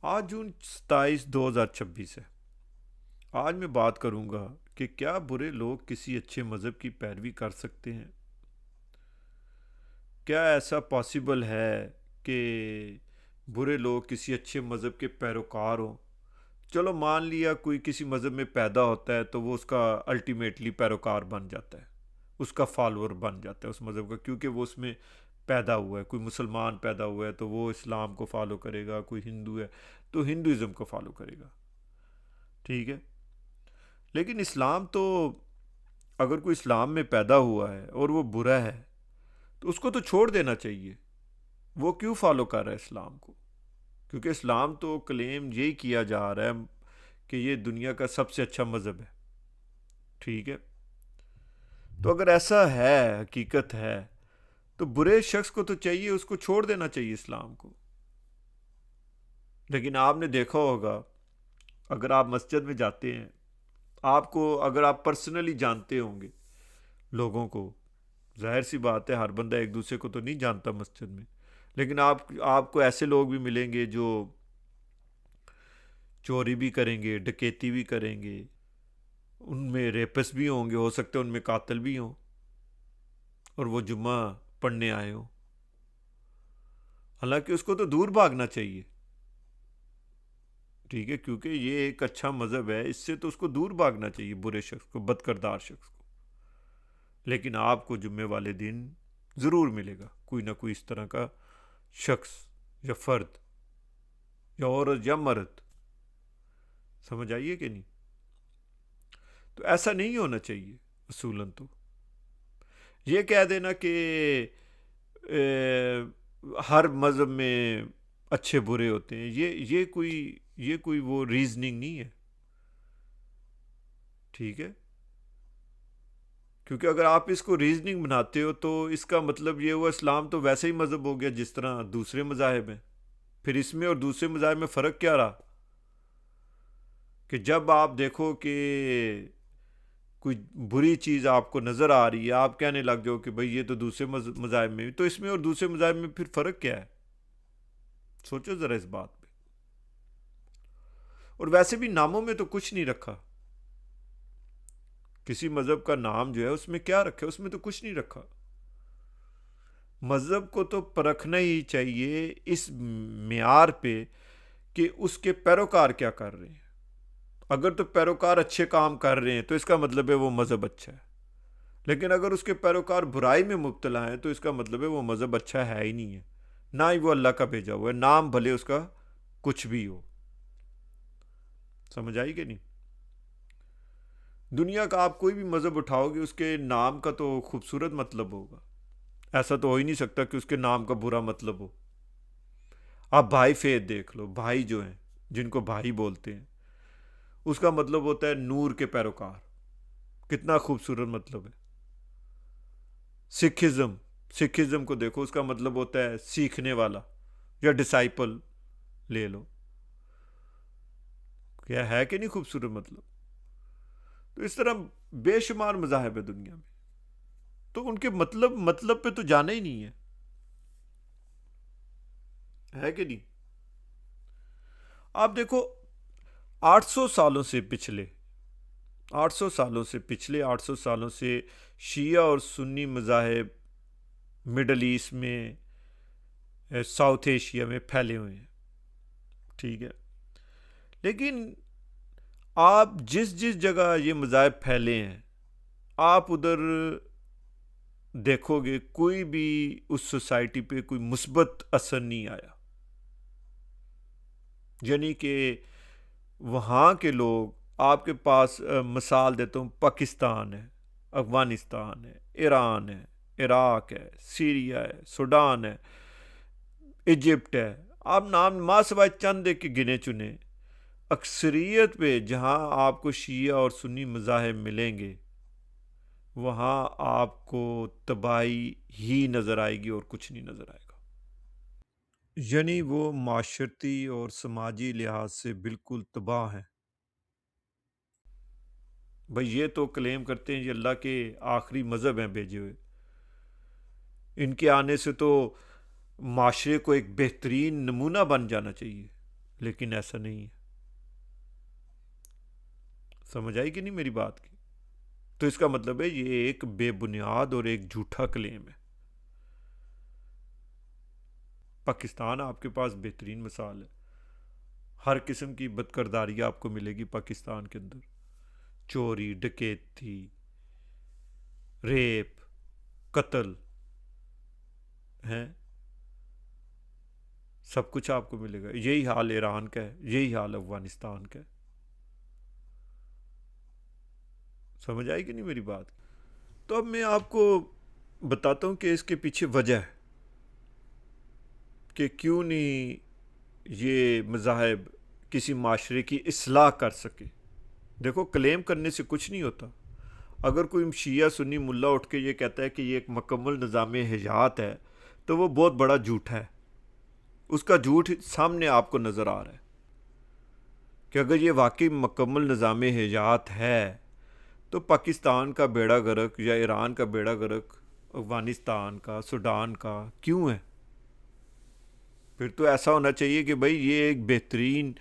آج جون 27 2026 ہے۔ آج میں بات کروں گا کہ کیا برے لوگ کسی اچھے مذہب کی پیروی کر سکتے ہیں؟ کیا ایسا پاسبل ہے کہ برے لوگ کسی اچھے مذہب کے پیروکار ہوں؟ چلو مان لیا کوئی کسی مذہب میں پیدا ہوتا ہے تو وہ اس کا الٹیمیٹلی پیروکار بن جاتا ہے، اس کا فالوور بن جاتا ہے اس مذہب کا، کیونکہ وہ اس میں پیدا ہوا ہے۔ کوئی مسلمان پیدا ہوا ہے تو وہ اسلام کو فالو کرے گا، کوئی ہندو ہے تو ہندوازم کو فالو کرے گا، ٹھیک ہے۔ لیکن اسلام تو، اگر کوئی اسلام میں پیدا ہوا ہے اور وہ برا ہے تو اس کو تو چھوڑ دینا چاہیے۔ وہ کیوں فالو کر رہا ہے اسلام کو؟ کیونکہ اسلام تو کلیم یہی کیا جا رہا ہے کہ یہ دنیا کا سب سے اچھا مذہب ہے، ٹھیک ہے۔ تو اگر ایسا ہے، حقیقت ہے، تو برے شخص کو تو چاہیے اس کو چھوڑ دینا چاہیے اسلام کو۔ لیکن آپ نے دیکھا ہوگا، اگر آپ مسجد میں جاتے ہیں، آپ کو اگر آپ پرسنلی جانتے ہوں گے لوگوں کو، ظاہر سی بات ہے ہر بندہ ایک دوسرے کو تو نہیں جانتا مسجد میں، لیکن آپ کو ایسے لوگ بھی ملیں گے جو چوری بھی کریں گے، ڈکیتی بھی کریں گے، ان میں ریپس بھی ہوں گے، ہو سکتا ہے ان میں قاتل بھی ہوں، اور وہ جمعہ پڑھنے آئے ہوں۔ حالانکہ اس کو تو دور بھاگنا چاہیے، ٹھیک ہے، کیونکہ یہ ایک اچھا مذہب ہے، اس سے تو اس کو دور بھاگنا چاہیے، برے شخص کو، بد کردار شخص کو۔ لیکن آپ کو جمعے والے دن ضرور ملے گا کوئی نہ کوئی اس طرح کا شخص یا فرد یا عورت یا مرد، سمجھ آئیے کہ نہیں؟ تو ایسا نہیں ہونا چاہیے اصولاً۔ تو یہ کہہ دینا کہ ہر مذہب میں اچھے برے ہوتے ہیں، یہ کوئی وہ ریزننگ نہیں ہے، ٹھیک ہے۔ کیونکہ اگر آپ اس کو ریزننگ بناتے ہو تو اس کا مطلب یہ ہوا اسلام تو ویسے ہی مذہب ہو گیا جس طرح دوسرے مذاہب ہیں۔ پھر اس میں اور دوسرے مذاہب میں فرق کیا رہا؟ کہ جب آپ دیکھو کہ کوئی بری چیز آپ کو نظر آ رہی ہے، آپ کہنے لگ جاؤ کہ بھئی یہ تو دوسرے مذاہب میں بھی، تو اس میں اور دوسرے مذاہب میں پھر فرق کیا ہے؟ سوچو ذرا اس بات پہ۔ اور ویسے بھی ناموں میں تو کچھ نہیں رکھا، کسی مذہب کا نام جو ہے اس میں کیا رکھا ہے؟ اس میں تو کچھ نہیں رکھا۔ مذہب کو تو پرکھنا ہی چاہیے اس معیار پہ کہ اس کے پیروکار کیا کر رہے ہیں۔ اگر تو پیروکار اچھے کام کر رہے ہیں تو اس کا مطلب ہے وہ مذہب اچھا ہے، لیکن اگر اس کے پیروکار برائی میں مبتلا ہیں تو اس کا مطلب ہے وہ مذہب اچھا ہے ہی نہیں ہے، نہ ہی وہ اللہ کا بھیجا ہوا ہے، نام بھلے اس کا کچھ بھی ہو۔ سمجھ آئی کہ نہیں؟ دنیا کا آپ کوئی بھی مذہب اٹھاؤ گے، اس کے نام کا تو خوبصورت مطلب ہوگا، ایسا تو ہو ہی نہیں سکتا کہ اس کے نام کا برا مطلب ہو۔ آپ بھائی فیت دیکھ لو، بھائی جو ہیں جن کو بھائی بولتے ہیں، اس کا مطلب ہوتا ہے نور کے پیروکار، کتنا خوبصورت مطلب ہے۔ سکھزم کو دیکھو، اس کا مطلب ہوتا ہے سیکھنے والا یا ڈسائپل، لے لو، کیا ہے کہ نہیں خوبصورت مطلب؟ تو اس طرح بے شمار مذاہب ہے دنیا میں، تو ان کے مطلب پہ تو جانا ہی نہیں ہے کہ نہیں؟ آپ دیکھو، 800 سالوں سے پچھلے 800 سالوں سے شیعہ اور سنی مذاہب مڈل ایسٹ میں، ساؤتھ ایشیا میں پھیلے ہوئے ہیں، ٹھیک ہے۔ لیکن آپ جس جس جگہ یہ مذاہب پھیلے ہیں، آپ ادھر دیکھو گے کوئی بھی اس سوسائٹی پہ کوئی مثبت اثر نہیں آیا، یعنی کہ وہاں کے لوگ، آپ کے پاس مثال دیتا ہوں، پاکستان ہے، افغانستان ہے، ایران ہے، عراق ہے، سیریا ہے، سوڈان ہے، ایجپٹ ہے، آپ نام ماں سوائے چند ایک کے گنے چنے، اکثریت پہ جہاں آپ کو شیعہ اور سنی مذاہب ملیں گے وہاں آپ کو تباہی ہی نظر آئے گی اور کچھ نہیں نظر آئے گا، یعنی وہ معاشرتی اور سماجی لحاظ سے بالکل تباہ ہیں۔ بھئی یہ تو کلیم کرتے ہیں یہ اللہ کے آخری مذہب ہیں بھیجے ہوئے، ان کے آنے سے تو معاشرے کو ایک بہترین نمونہ بن جانا چاہیے، لیکن ایسا نہیں ہے. سمجھ آئی کہ نہیں میری بات کی؟ تو اس کا مطلب ہے یہ ایک بے بنیاد اور ایک جھوٹا کلیم ہے. پاکستان آپ کے پاس بہترین مثال ہے. ہر قسم کی بدکرداری آپ کو ملے گی پاکستان کے اندر. چوری، ڈکیتی، ریپ، قتل ہیں، سب کچھ آپ کو ملے گا. یہی حال ایران کا ہے، یہی حال افغانستان کا ہے. سمجھ آئی کہ نہیں میری بات؟ تو اب میں آپ کو بتاتا ہوں کہ اس کے پیچھے وجہ ہے کہ کیوں نہیں یہ مذاہب کسی معاشرے کی اصلاح کر سکے. دیکھو، کلیم کرنے سے کچھ نہیں ہوتا. اگر کوئی شیعہ سنی ملا اٹھ کے یہ کہتا ہے کہ یہ ایک مکمل نظام حیات ہے تو وہ بہت بڑا جھوٹ ہے. اس کا جھوٹ سامنے آپ کو نظر آ رہا ہے کہ اگر یہ واقعی مکمل نظام حیات ہے تو پاکستان کا بیڑا غرق یا ایران کا بیڑا غرق افغانستان کا، سوڈان کا کیوں ہے؟ پھر تو ایسا ہونا چاہیے کہ بھائی یہ ایک بہترین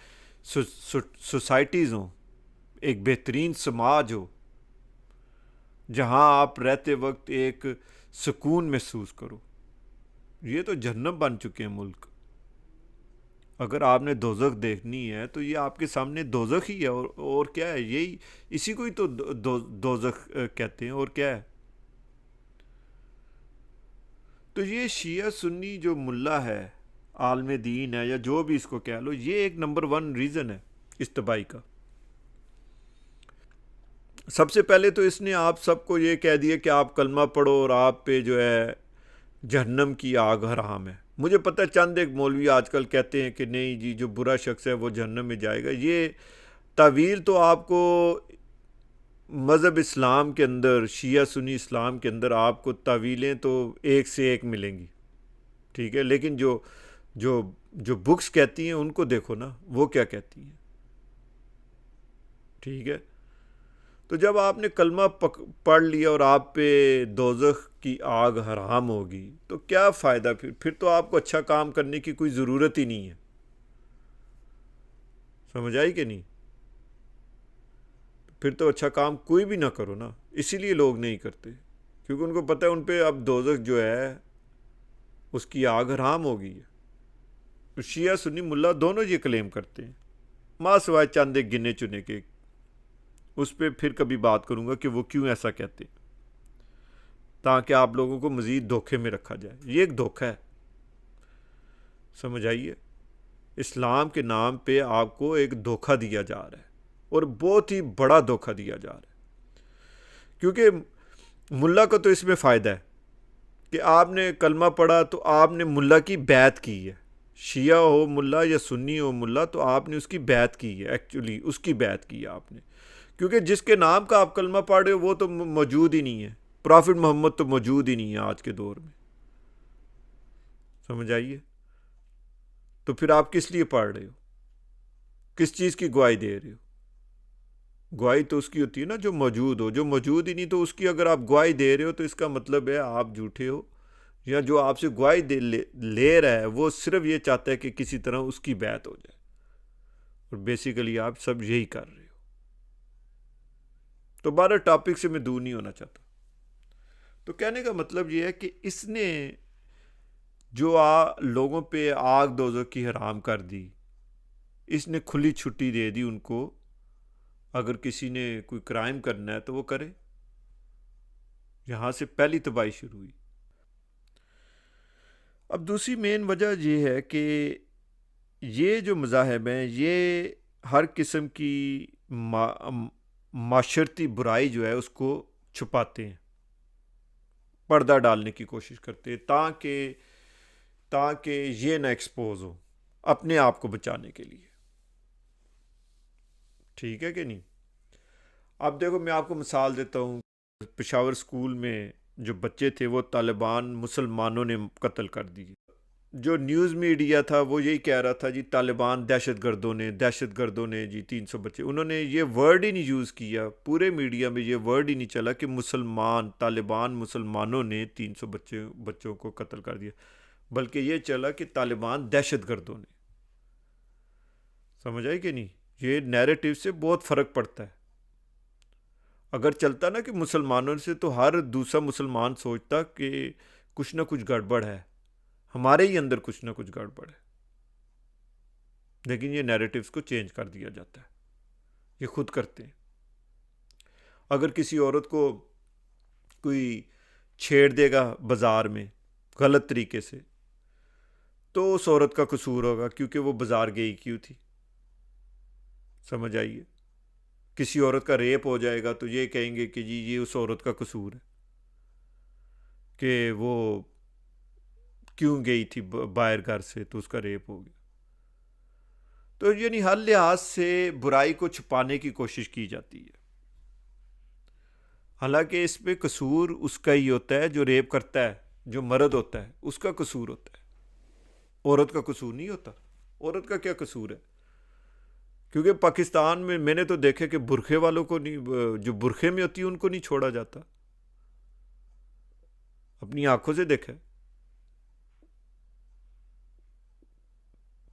سوسائٹیز ہوں، ایک بہترین سماج ہو جہاں آپ رہتے وقت ایک سکون محسوس کرو. یہ تو جہنم بن چکے ہیں ملک. اگر آپ نے دوزخ دیکھنی ہے تو یہ آپ کے سامنے دوزخ ہی ہے. اور کیا ہے؟ یہی اسی کو ہی تو دوزخ کہتے ہیں. اور کیا ہے؟ تو یہ شیعہ سنی جو ملا ہے، عالم دین ہے، یا جو بھی اس کو کہہ لو، یہ ایک نمبر 1 ریزن ہے اس تباہی کا. سب سے پہلے تو اس نے آپ سب کو یہ کہہ دیا کہ آپ کلمہ پڑھو اور آپ پہ جو ہے جہنم کی آگ حرام ہے. مجھے پتہ ہے چند ایک مولوی آج کل کہتے ہیں کہ نہیں جی جو برا شخص ہے وہ جہنم میں جائے گا. یہ تعویل تو آپ کو مذہب اسلام کے اندر، شیعہ سنی اسلام کے اندر آپ کو تعویلیں تو ایک سے ایک ملیں گی، ٹھیک ہے. لیکن جو جو بکس کہتی ہیں ان کو دیکھو نا، وہ کیا کہتی ہیں، ٹھیک ہے. تو جب آپ نے کلمہ پڑھ لیا اور آپ پہ دوزخ کی آگ حرام ہوگی تو کیا فائدہ؟ پھر تو آپ کو اچھا کام کرنے کی کوئی ضرورت ہی نہیں ہے. سمجھ آئی کہ نہیں؟ پھر تو اچھا کام کوئی بھی نہ کرو نا. اسی لیے لوگ نہیں کرتے، کیونکہ ان کو پتہ ہے ان پہ اب دوزخ جو ہے اس کی آگ حرام ہو گئی ہے. تو شیعہ سنی ملا دونوں یہ کلیم کرتے ہیں، ماں سوائے چند ایک گنے چنے کے. اس پہ پھر کبھی بات کروں گا کہ وہ کیوں ایسا کہتے ہیں، تاکہ آپ لوگوں کو مزید دھوکے میں رکھا جائے. یہ ایک دھوکہ ہے. سمجھ آئیے؟ اسلام کے نام پہ آپ کو ایک دھوکہ دیا جا رہا ہے، اور بہت ہی بڑا دھوکہ دیا جا رہا ہے. کیونکہ ملا کو تو اس میں فائدہ ہے کہ آپ نے کلمہ پڑھا تو آپ نے ملا کی بیعت کی ہے. شیعہ ہو ملا یا سنی ہو ملا، تو آپ نے اس کی بیعت کی ہے. ایکچولی اس کی بیعت کی ہے آپ نے، کیونکہ جس کے نام کا آپ کلمہ پڑھ رہے ہو وہ تو موجود ہی نہیں ہے. پرافٹ محمد تو موجود ہی نہیں ہے آج کے دور میں. سمجھ آئیے؟ تو پھر آپ کس لیے پڑھ رہے ہو؟ کس چیز کی گواہی دے رہے ہو؟ گواہی تو اس کی ہوتی ہے نا جو موجود ہو. جو موجود ہی نہیں تو اس کی اگر آپ گواہی دے رہے ہو تو اس کا مطلب ہے آپ جھوٹے ہو، یا جو آپ سے گواہی لے رہا ہے وہ صرف یہ چاہتا ہے کہ کسی طرح اس کی بیعت ہو جائے. اور بیسیکلی آپ سب یہی کر رہے ہو. تو بارہ ٹاپک سے میں دور نہیں ہونا چاہتا. تو کہنے کا مطلب یہ ہے کہ اس نے جو لوگوں پہ آگ دوزخ کی حرام کر دی، اس نے کھلی چھٹی دے دی ان کو. اگر کسی نے کوئی کرائم کرنا ہے تو وہ کرے. یہاں سے پہلی تباہی شروع ہوئی. اب دوسری مین وجہ یہ ہے کہ یہ جو مذاہب ہیں یہ ہر قسم کی معاشرتی برائی جو ہے اس کو چھپاتے ہیں، پردہ ڈالنے کی کوشش کرتے ہیں تاکہ یہ نہ ایکسپوز ہو، اپنے آپ کو بچانے کے لیے. ٹھیک ہے کہ نہیں؟ اب دیکھو میں آپ کو مثال دیتا ہوں. پشاور اسکول میں جو بچے تھے وہ طالبان مسلمانوں نے قتل کر دیے. جو نیوز میڈیا تھا وہ یہی کہہ رہا تھا جی طالبان دہشت گردوں نے جی 300 بچے. انہوں نے یہ ورڈ ہی نہیں یوز کیا، پورے میڈیا میں یہ ورڈ ہی نہیں چلا کہ طالبان مسلمانوں نے 300 بچوں کو قتل کر دیا، بلکہ یہ چلا کہ طالبان دہشت گردوں نے. سمجھ آئی کہ نہیں؟ یہ نیریٹو سے بہت فرق پڑتا ہے. اگر چلتا نا کہ مسلمانوں سے، تو ہر دوسرا مسلمان سوچتا کہ کچھ نہ کچھ گڑبڑ ہے، ہمارے ہی اندر کچھ نہ کچھ گڑبڑ ہے. لیکن یہ نیریٹوز کو چینج کر دیا جاتا ہے، یہ خود کرتے ہیں. اگر کسی عورت کو کوئی چھیڑ دے گا بازار میں غلط طریقے سے، تو اس عورت کا قصور ہوگا، کیونکہ وہ بازار گئی کیوں تھی. سمجھ آئیے؟ کسی عورت کا ریپ ہو جائے گا تو یہ کہیں گے کہ جی یہ اس عورت کا قصور ہے کہ وہ کیوں گئی تھی باہر گھر سے، تو اس کا ریپ ہو گیا. تو یعنی ہر لحاظ سے برائی کو چھپانے کی کوشش کی جاتی ہے، حالانکہ اس پہ قصور اس کا ہی ہوتا ہے جو ریپ کرتا ہے، جو مرد ہوتا ہے اس کا قصور ہوتا ہے، عورت کا قصور نہیں ہوتا. عورت کا کیا قصور ہے؟ کیونکہ پاکستان میں نے تو دیکھے کہ برقعے والوں کو نہیں، جو برقعے میں ہوتی ہے ان کو نہیں چھوڑا جاتا، اپنی آنکھوں سے دیکھا.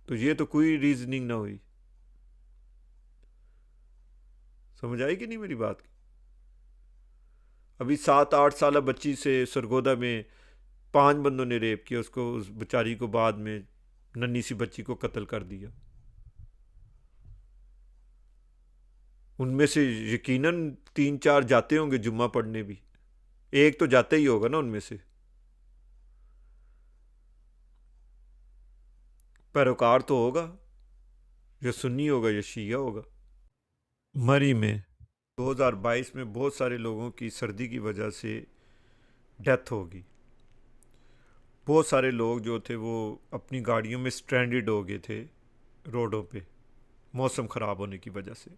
تو یہ تو کوئی ریزننگ نہ ہوئی. سمجھ آئی کہ نہیں میری بات کی؟ ابھی 7-8 سالہ بچی سے سرگودا میں 5 بندوں نے ریپ کیا اس کو، اس بیچاری کو، بعد میں ننھی سی بچی کو قتل کر دیا. ان میں سے یقیناً 3-4 جاتے ہوں گے جمعہ پڑھنے بھی، ایک تو جاتا ہی ہوگا نا ان میں سے، پیروکار تو ہوگا، یا سنی ہوگا یا شیعہ ہوگا. مری میں 2022 میں بہت سارے لوگوں کی سردی کی وجہ سے ڈیتھ ہوگی. بہت سارے لوگ جو تھے وہ اپنی گاڑیوں میں سٹرینڈڈ ہو گئے تھے روڈوں پہ، موسم خراب ہونے کی وجہ سے.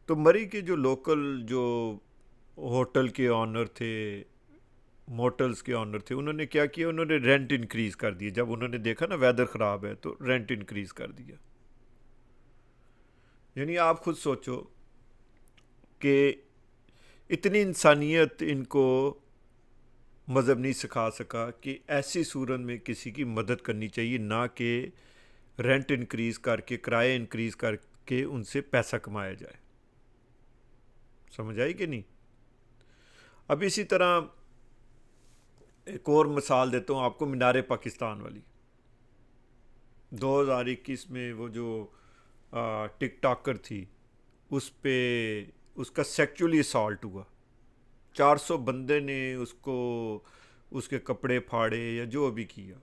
تو مری کے جو لوکل جو ہوٹل کے آنر تھے، موٹلز کے آنر تھے، انہوں نے کیا کیا، انہوں نے رینٹ انکریز کر دیا. جب انہوں نے دیکھا نا ویدر خراب ہے تو رینٹ انکریز کر دیا. یعنی آپ خود سوچو کہ اتنی انسانیت ان کو مذہب نہیں سکھا سکا کہ ایسی صورت میں کسی کی مدد کرنی چاہیے، نہ کہ رینٹ انکریز کر کے، کرائے انکریز کر کے ان سے پیسہ کمایا جائے. سمجھ آئی کہ نہیں؟ اب اسی طرح ایک اور مثال دیتا ہوں آپ کو، مینار پاکستان والی. 2021 میں وہ جو ٹک ٹاکر تھی، اس پہ اس کا سیکچولی اسالٹ ہوا. 400 بندے نے اس کو، اس کے کپڑے پھاڑے یا جو بھی کیا.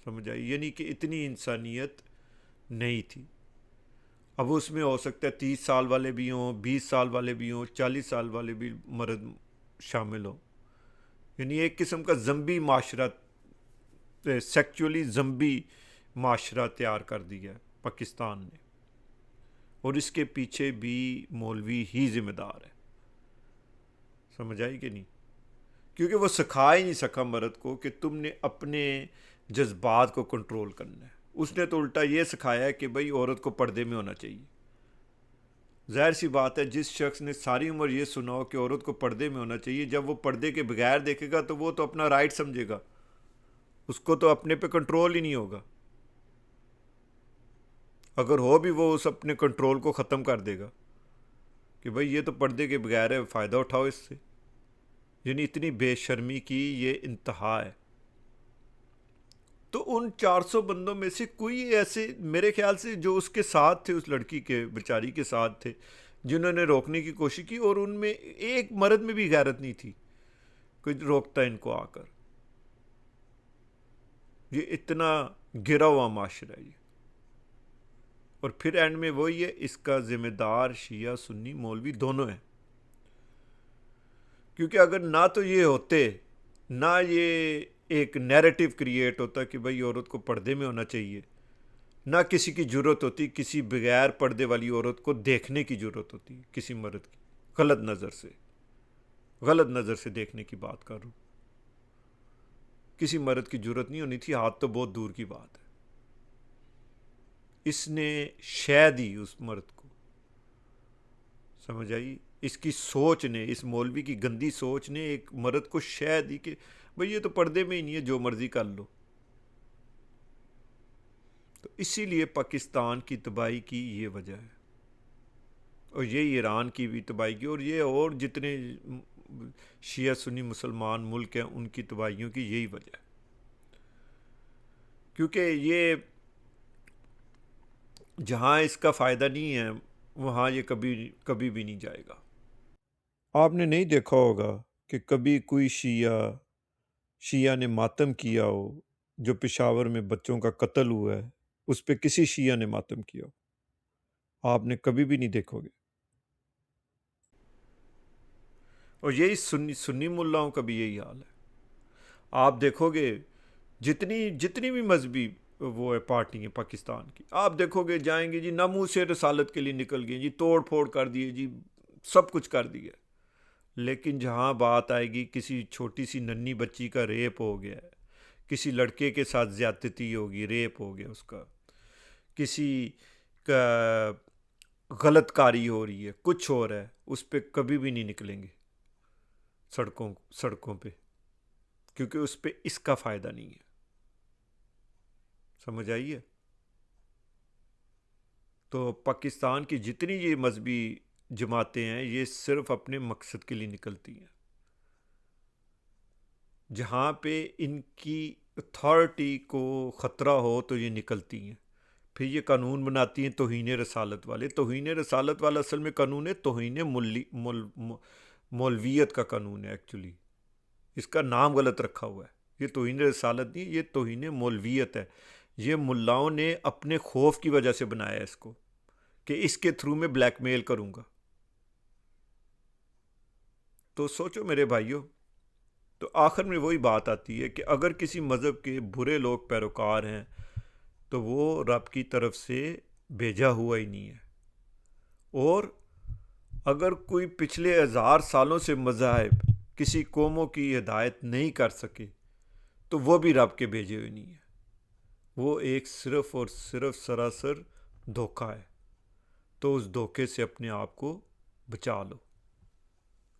سمجھ آئی؟ یعنی کہ اتنی انسانیت نہیں تھی. اب اس میں ہو سکتا ہے 30 سال والے بھی ہوں، 20 سال والے بھی ہوں، 40 سال والے بھی مرد شامل ہوں. یعنی ایک قسم کا زمبی معاشرہ، سیکچولی زمبی معاشرہ تیار کر دیا ہے پاکستان نے، اور اس کے پیچھے بھی مولوی ہی ذمہ دار ہے. سمجھ آئی کہ نہیں؟ کیونکہ وہ سکھا ہی نہیں سکا مرد کو کہ تم نے اپنے جذبات کو کنٹرول کرنا ہے. اس نے تو الٹا یہ سکھایا ہے کہ بھئی عورت کو پردے میں ہونا چاہیے. ظاہر سی بات ہے، جس شخص نے ساری عمر یہ سنا ہو کہ عورت کو پردے میں ہونا چاہیے، جب وہ پردے کے بغیر دیکھے گا تو وہ تو اپنا رائٹ سمجھے گا، اس کو تو اپنے پہ کنٹرول ہی نہیں ہوگا. اگر ہو بھی وہ اس اپنے کنٹرول کو ختم کر دے گا کہ بھئی یہ تو پردے کے بغیر ہے، فائدہ اٹھاؤ اس سے. یعنی اتنی بے شرمی کی یہ انتہا ہے. تو ان 400 بندوں میں سے کوئی ایسے میرے خیال سے جو اس کے ساتھ تھے، اس لڑکی کے بیچاری کے ساتھ تھے، جنہوں نے روکنے کی کوشش کی، اور ان میں ایک مرد میں بھی غیرت نہیں تھی کوئی روکتا ان کو آ کر. یہ اتنا گرا ہوا معاشرہ ہے یہ. اور پھر اینڈ میں وہی ہے، اس کا ذمہ دار شیعہ سنی مولوی دونوں ہیں. کیونکہ اگر نہ تو یہ ہوتے، نہ یہ ایک نیریٹو کریٹ ہوتا کہ بھئی عورت کو پردے میں ہونا چاہیے، نہ کسی کی جرت ہوتی کسی بغیر پردے والی عورت کو دیکھنے کی جرت ہوتی کسی مرد کی، غلط نظر سے دیکھنے کی بات کر رہا ہوں. کسی مرد کی جرت نہیں ہونی تھی، ہاتھ تو بہت دور کی بات ہے. اس نے شے دی اس مرد کو. سمجھ آئی؟ اس کی سوچ نے، اس مولوی کی گندی سوچ نے ایک مرد کو شے دی کہ بھئی یہ تو پردے میں ہی نہیں ہے، جو مرضی کر لو. تو اسی لیے پاکستان کی تباہی کی یہ وجہ ہے، اور یہ ایران کی بھی تباہی کی، اور یہ اور جتنے شیعہ سنی مسلمان ملک ہیں ان کی تباہیوں کی یہی وجہ ہے، کیونکہ یہ جہاں اس کا فائدہ نہیں ہے وہاں یہ کبھی کبھی بھی نہیں جائے گا۔ آپ نے نہیں دیکھا ہوگا کہ کبھی کوئی شیعہ نے ماتم کیا ہو، جو پشاور میں بچوں کا قتل ہوا ہے اس پہ کسی شیعہ نے ماتم کیا ہو، آپ نے کبھی بھی نہیں دیکھو گے۔ اور یہی سنی ملاؤں کا بھی یہی حال ہے، آپ دیکھو گے جتنی بھی مذہبی وہ ہے پارٹی ہیں پاکستان کی، آپ دیکھو گے جائیں گے جی ناموس سے رسالت کے لیے نکل گئے جی، توڑ پھوڑ کر دیے جی، سب کچھ کر دیا، لیکن جہاں بات آئے گی کسی چھوٹی سی ننھی بچی کا ریپ ہو گیا ہے، کسی لڑکے کے ساتھ زیادتی ہوگی، ریپ ہو گیا اس کا، کسی کا غلط کاری ہو رہی ہے، کچھ ہو رہا ہے، اس پہ کبھی بھی نہیں نکلیں گے سڑکوں پہ، کیونکہ اس پہ اس کا فائدہ نہیں ہے۔ سمجھ آئیے؟ تو پاکستان کی جتنی یہ مذہبی جماعتیں ہیں یہ صرف اپنے مقصد کے لیے نکلتی ہیں، جہاں پہ ان کی اتھارٹی کو خطرہ ہو تو یہ نکلتی ہیں، پھر یہ قانون بناتی ہیں توہین رسالت والے۔ توہین رسالت والا اصل میں قانون ہے توہین مولویت کا قانون ہے، ایکچولی اس کا نام غلط رکھا ہوا ہے، یہ توہین رسالت نہیں، یہ توہین مولویت ہے۔ یہ ملاؤں نے اپنے خوف کی وجہ سے بنایا ہے اس کو، کہ اس کے تھرو میں بلیک میل کروں گا۔ تو سوچو میرے بھائیوں، تو آخر میں وہی بات آتی ہے کہ اگر کسی مذہب کے برے لوگ پیروکار ہیں تو وہ رب کی طرف سے بھیجا ہوا ہی نہیں ہے، اور اگر کوئی پچھلے 1000 سالوں سے مذاہب کسی قوموں کی ہدایت نہیں کر سکے تو وہ بھی رب کے بھیجے ہوئے نہیں ہیں، وہ ایک صرف اور صرف سراسر دھوکہ ہے۔ تو اس دھوکے سے اپنے آپ کو بچا لو۔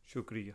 شکریہ۔